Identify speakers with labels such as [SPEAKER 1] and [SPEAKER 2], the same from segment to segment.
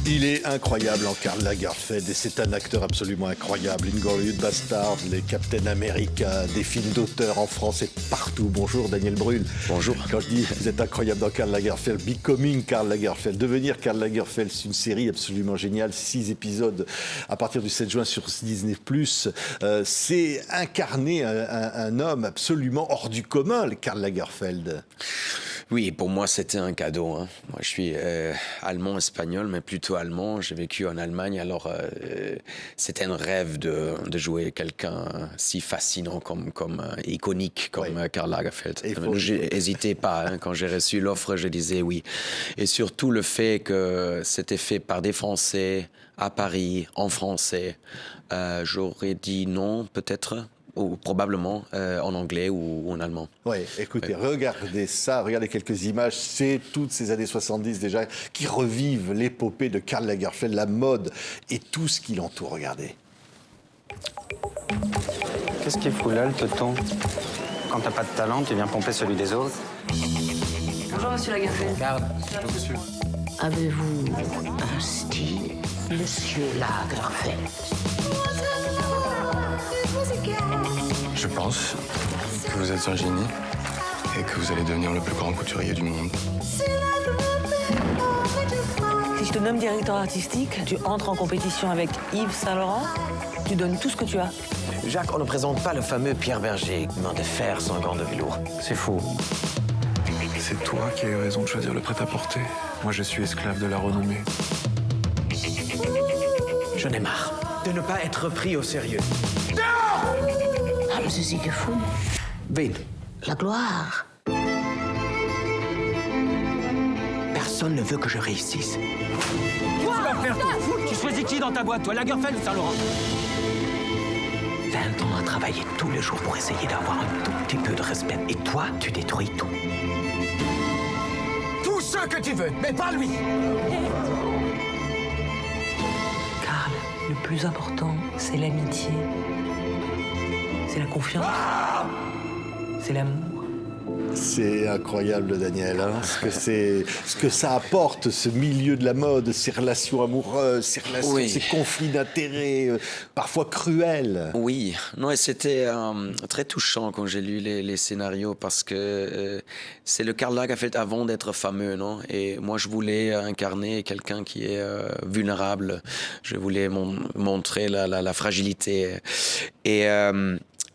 [SPEAKER 1] Il est incroyable en Karl Lagerfeld et c'est un acteur absolument incroyable. Inglourious Basterds, les Captain America, des films d'auteur en France et partout. Bonjour Daniel Brühl.
[SPEAKER 2] Bonjour.
[SPEAKER 1] Quand je dis vous êtes incroyable dans Karl Lagerfeld, Becoming Karl Lagerfeld, devenir Karl Lagerfeld, c'est une série absolument géniale, 6 épisodes à partir du 7 juin sur Disney+. C'est incarner un homme absolument hors du commun, le Karl Lagerfeld.
[SPEAKER 2] Oui, pour moi, c'était un cadeau. Hein. Moi, je suis allemand-espagnol, mais plutôt allemand. J'ai vécu en Allemagne, alors c'était un rêve de jouer quelqu'un si fascinant, comme iconique, comme Karl Lagerfeld. J'ai hésité pas. Hein. Quand j'ai reçu l'offre, je disais oui. Et surtout le fait que c'était fait par des Français, à Paris, en français. J'aurais dit non, peut-être. Ou probablement en anglais ou en allemand.
[SPEAKER 1] Oui, écoutez, regardez ça, regardez quelques images, c'est toutes ces années 70 déjà qui revivent l'épopée de Karl Lagerfeld, la mode et tout ce qui l'entoure, regardez.
[SPEAKER 3] Qu'est-ce qui fout là le teuton? Quand t'as pas de talent, tu viens pomper celui des autres.
[SPEAKER 4] Bonjour, monsieur Lagerfeld.
[SPEAKER 3] Garde, monsieur.
[SPEAKER 4] Avez-vous un style, monsieur Lagerfeld?
[SPEAKER 5] Je pense que vous êtes un génie et que vous allez devenir le plus grand couturier du monde.
[SPEAKER 6] Si je te nomme directeur artistique, tu entres en compétition avec Yves Saint-Laurent, tu donnes tout ce que tu as.
[SPEAKER 7] Jacques, on ne présente pas le fameux Pierre Berger, main de fer sans gants de velours.
[SPEAKER 3] C'est faux.
[SPEAKER 5] C'est toi qui as eu raison de choisir le prêt-à-porter. Moi, je suis esclave de la renommée.
[SPEAKER 7] J'en ai marre de ne pas être pris au sérieux.
[SPEAKER 4] Ah, mais c'est si que fou.
[SPEAKER 7] Vite.
[SPEAKER 4] La gloire.
[SPEAKER 7] Personne ne veut que je réussisse.
[SPEAKER 8] Tu choisis qui dans ta boîte, toi, Lagerfeld ou Saint-Laurent?
[SPEAKER 7] 20 ans à travailler tous les jours pour essayer d'avoir un tout petit peu de respect. Et toi, tu détruis tout.
[SPEAKER 8] Tout ce que tu veux, mais pas lui.
[SPEAKER 6] Karl, le plus important, c'est l'amitié. C'est la confiance. C'est l'amour.
[SPEAKER 1] C'est incroyable, Daniel, hein, ce que ça apporte, ce milieu de la mode, ces relations amoureuses, ces conflits d'intérêts, parfois cruels.
[SPEAKER 2] Oui, non, et c'était très touchant quand j'ai lu les scénarios parce que c'est le Karl Lagerfeld avant d'être fameux, non? Et moi, je voulais incarner quelqu'un qui est vulnérable. Je voulais montrer la fragilité.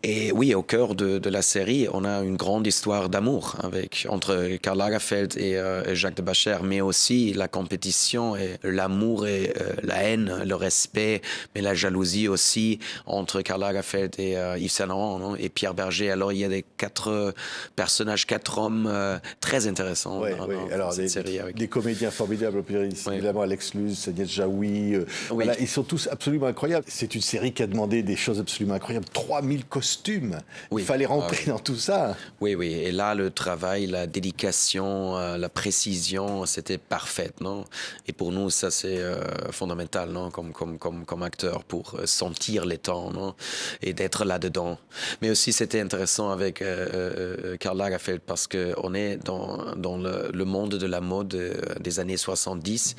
[SPEAKER 2] Et oui, au cœur de la série, on a une grande histoire d'amour entre Karl Lagerfeld et Jacques de Bacher, mais aussi la compétition et l'amour et la haine, le respect, mais la jalousie aussi entre Karl Lagerfeld et Yves Saint Laurent et Pierre Berger. Alors il y a des 4 personnages, 4 hommes très intéressants dans cette série.
[SPEAKER 1] Des comédiens formidables, évidemment Alex Luz, Agnès Jaoui, voilà, ils sont tous absolument incroyables. C'est une série qui a demandé des choses absolument incroyables, 3000 costumes. Il fallait rentrer dans tout ça.
[SPEAKER 2] Oui. Et là, le travail, la dédication, la précision, c'était parfait, non? Et pour nous, ça, c'est fondamental, non? Comme acteur, pour sentir les temps, non? Et d'être là-dedans. Mais aussi, c'était intéressant avec Karl Lagerfeld parce qu'on est dans le monde de la mode des années 70,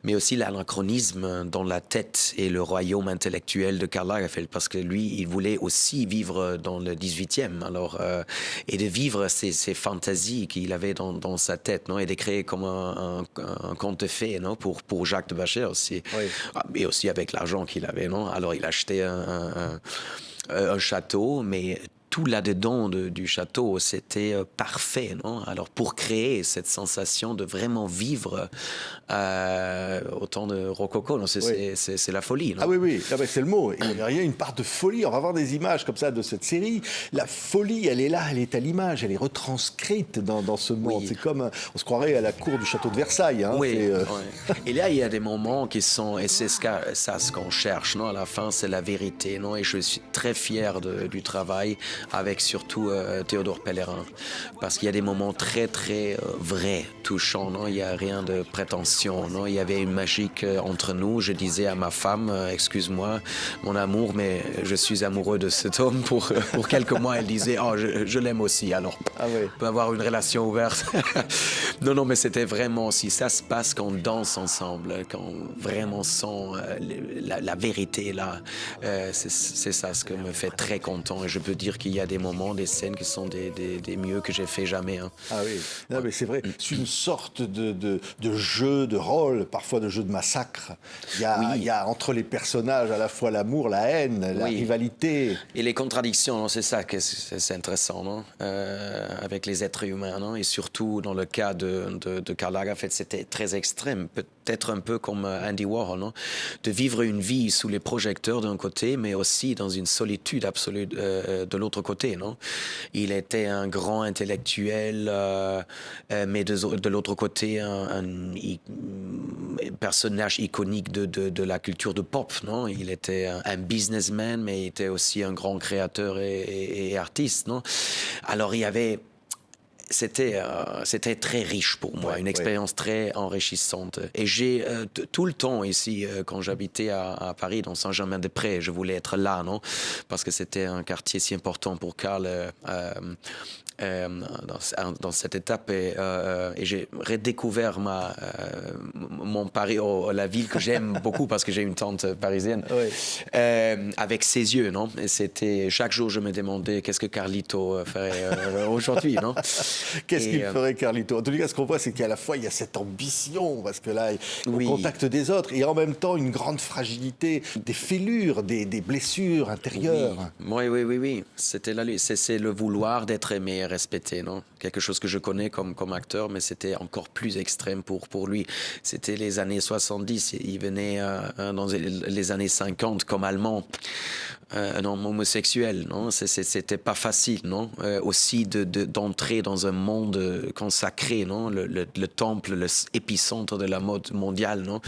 [SPEAKER 2] mais aussi l'anachronisme dans la tête et le royaume intellectuel de Karl Lagerfeld parce que lui, il voulait aussi vivre dans le 18e, alors, et de vivre ces fantasies qu'il avait dans sa tête, non? Et de créer comme un conte de fées, non? Pour Jacques de Bacher aussi. Et aussi avec l'argent qu'il avait, non? Alors il achetait un château, mais tout là-dedans du château, c'était parfait, non? Alors, pour créer cette sensation de vraiment vivre au temps de Rococo, non? C'est la folie, non?
[SPEAKER 1] Ah oui, c'est le mot. Il y a une part de folie. On va voir des images comme ça de cette série. La folie, elle est là, elle est à l'image, elle est retranscrite dans ce monde. C'est comme, on se croirait à la cour du château de Versailles. Hein.
[SPEAKER 2] Et là, il y a des moments qui sont, et c'est ce qu'on cherche, non? À la fin, c'est la vérité, non? Et je suis très fier du travail avec surtout Théodore Pellerin, parce qu'il y a des moments très très vrais, touchants, non? Il n'y a rien de prétention, non? Il y avait une magie entre nous. Je disais à ma femme, excuse-moi mon amour, mais je suis amoureux de cet homme. Pour quelques mois, elle disait, oh, je l'aime aussi, alors on peut avoir une relation ouverte. Non, mais c'était vraiment, si ça se passe quand on danse ensemble, quand on vraiment sent la vérité là, c'est ça ce que me fait très content. Et je peux dire qu'il y a des moments, des scènes qui sont des mieux que j'ai fait jamais. Hein.
[SPEAKER 1] Ah oui, non, mais c'est vrai, c'est une sorte de jeu de rôle, parfois de jeu de massacre. Il y a entre les personnages à la fois l'amour, la haine, la rivalité.
[SPEAKER 2] Et les contradictions, c'est ça que c'est intéressant, non? Avec les êtres humains, non? Et surtout dans le cas de Karl Lagerfeld, c'était très extrême, peut-être un peu comme Andy Warhol, non? De vivre une vie sous les projecteurs d'un côté, mais aussi dans une solitude absolue de l'autre côté, non? Il était un grand intellectuel, mais de l'autre côté, un personnage iconique de la culture de pop, non? Il était un businessman, mais il était aussi un grand créateur et artiste, non? Alors il y avait... C'était très riche pour moi, une expérience très enrichissante. Et j'ai tout le temps ici, quand j'habitais à Paris, dans Saint-Germain-des-Prés, je voulais être là, non? Parce que c'était un quartier si important pour Karl dans cette étape. Et j'ai redécouvert mon Paris, la ville que j'aime beaucoup parce que j'ai une tante parisienne, avec ses yeux, non? Et c'était, chaque jour, je me demandais qu'est-ce que Carlito ferait aujourd'hui, non?
[SPEAKER 1] Qu'est-ce qu'il ferait, Carlito? En tout cas, ce qu'on voit, c'est qu'à la fois, il y a cette ambition, parce que là, au contact des autres, et en même temps, une grande fragilité, des fêlures, des blessures intérieures.
[SPEAKER 2] Oui. C'était c'est le vouloir d'être aimé et respecté, non? Quelque chose que je connais comme acteur, mais c'était encore plus extrême pour lui. C'était les années 70, il venait dans les années 50 comme Allemand. Un homme homosexuel, non? C'était pas facile, non? Aussi d'entrer dans un monde consacré, non? Le temple, l'épicentre de la mode mondiale, non?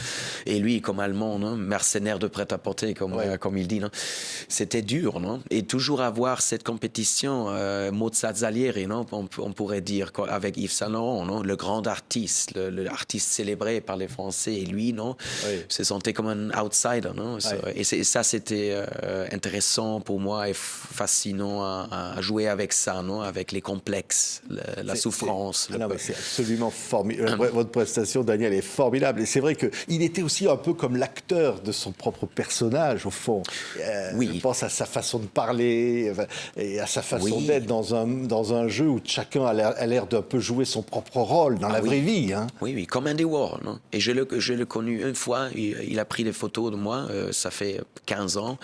[SPEAKER 2] Et lui, comme Allemand, non? Mercenaire de prêt-à-porter, comme il dit, non? C'était dur, non? Et toujours avoir cette compétition, Mozart Salieri, non? On pourrait dire, avec Yves Saint Laurent, non? Le grand artiste, l'artiste célébré par les Français, et lui, non? Se sentait comme un outsider, non? Et ça, c'était intéressant pour moi et fascinant à jouer avec ça, non? Avec les complexes, la souffrance.
[SPEAKER 1] C'est absolument formidable. Votre prestation, Daniel, est formidable. Et c'est vrai qu'il était aussi un peu comme l'acteur de son propre personnage, au fond. Je pense à sa façon de parler et à sa façon d'être dans un jeu où chacun a l'air d'un peu jouer son propre rôle dans la vraie vie. Hein.
[SPEAKER 2] Oui, comme Andy Warhol. Non? Et je l'ai connu une fois. Il a pris des photos de moi. Ça fait 15 ans.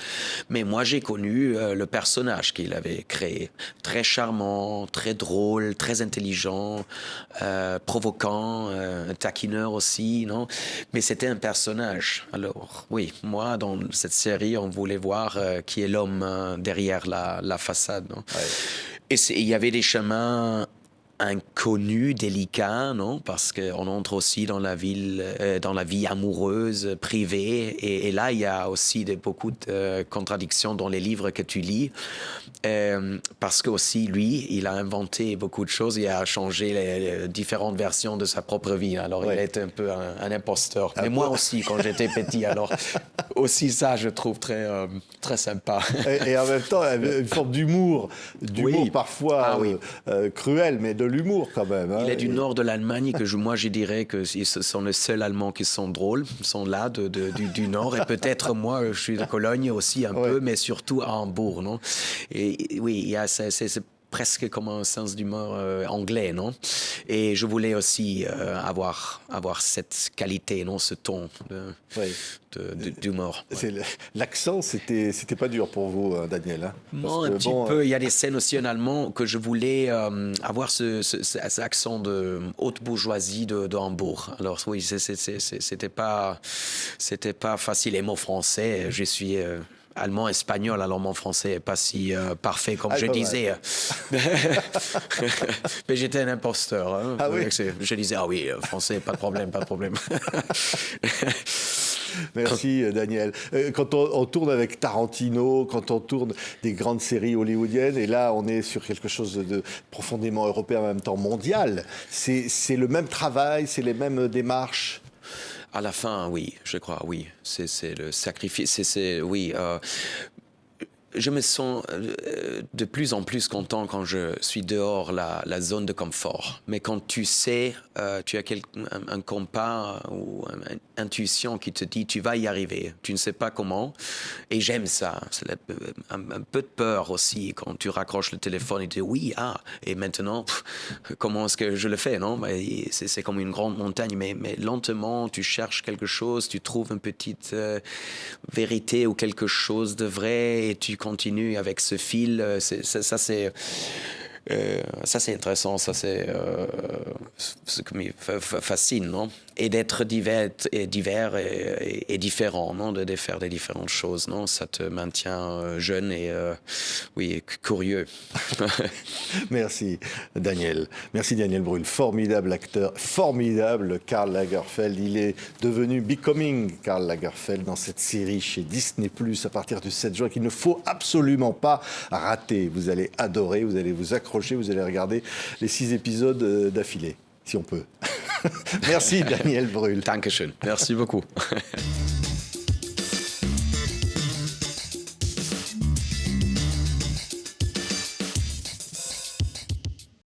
[SPEAKER 2] Mais moi, j'ai connu le personnage qu'il avait créé. Très charmant, très drôle, très intelligent, provoquant, un taquineur aussi, non? Mais c'était un personnage. Alors, oui, moi, dans cette série, on voulait voir qui est l'homme derrière la façade, non? Et il y avait des chemins inconnu, délicat, non? Parce qu'on entre aussi dans la vie amoureuse, privée. Et là, il y a aussi beaucoup de contradictions dans les livres que tu lis. Parce que aussi, lui, il a inventé beaucoup de choses. Il a changé les différentes versions de sa propre vie. Alors, il est un peu un imposteur. Mais moi aussi, quand j'étais petit. Alors, aussi ça, je trouve très, très sympa.
[SPEAKER 1] Et en même temps, une forme d'humour parfois cruel, mais de l'humour quand même. Hein.
[SPEAKER 2] Il est du nord de l'Allemagne, moi je dirais que ce sont les seuls Allemands qui sont drôles, sont là du nord, et peut-être moi je suis de Cologne aussi un peu, mais surtout à Hambourg, non? Et oui, il y a c'est presque comme un sens d'humour anglais, non? Et je voulais aussi avoir cette qualité, non? Ce ton d'humour.
[SPEAKER 1] L'accent, c'était pas dur pour vous, Daniel, hein?
[SPEAKER 2] Non, un petit peu. Il y a des scènes aussi en allemand que je voulais avoir cet accent de haute bourgeoisie de Hambourg. Alors oui, c'était pas facile. Et mon français, je suis allemand, espagnol, alors mon français n'est pas si parfait comme je disais. Mais j'étais un imposteur. Hein. Je disais, français, pas de problème.
[SPEAKER 1] Merci Daniel. Quand on tourne avec Tarantino, quand on tourne des grandes séries hollywoodiennes, et là on est sur quelque chose de profondément européen, en même temps mondial, c'est le même travail, c'est les mêmes démarches?
[SPEAKER 2] À la fin, oui, je crois, oui. C'est le sacrifice. Oui. Je me sens de plus en plus content quand je suis dehors la zone de confort. Mais quand tu sais, tu as un compas ou une intuition qui te dit tu vas y arriver. Tu ne sais pas comment. Et j'aime ça. C'est un peu de peur aussi quand tu raccroches le téléphone et tu dis oui, et maintenant, comment est-ce que je le fais, non? C'est comme une grande montagne, mais lentement, tu cherches quelque chose, tu trouves une petite vérité ou quelque chose de vrai et tu continue avec ce fil. Ça, c'est intéressant, ça, c'est ce qui me fascine, non? Et d'être divers et différent, non? De faire des différentes choses, non? Ça te maintient jeune et, curieux.
[SPEAKER 1] Merci, Daniel. Merci, Daniel Brühl. Formidable acteur, formidable Karl Lagerfeld. Il est devenu Becoming Karl Lagerfeld dans cette série chez Disney+, à partir du 7 juin, qu'il ne faut absolument pas rater. Vous allez adorer, vous allez vous accrocher, vous allez regarder les 6 épisodes d'affilée, si on peut. Merci, Daniel Brühl.
[SPEAKER 2] Dankeschön. Merci beaucoup.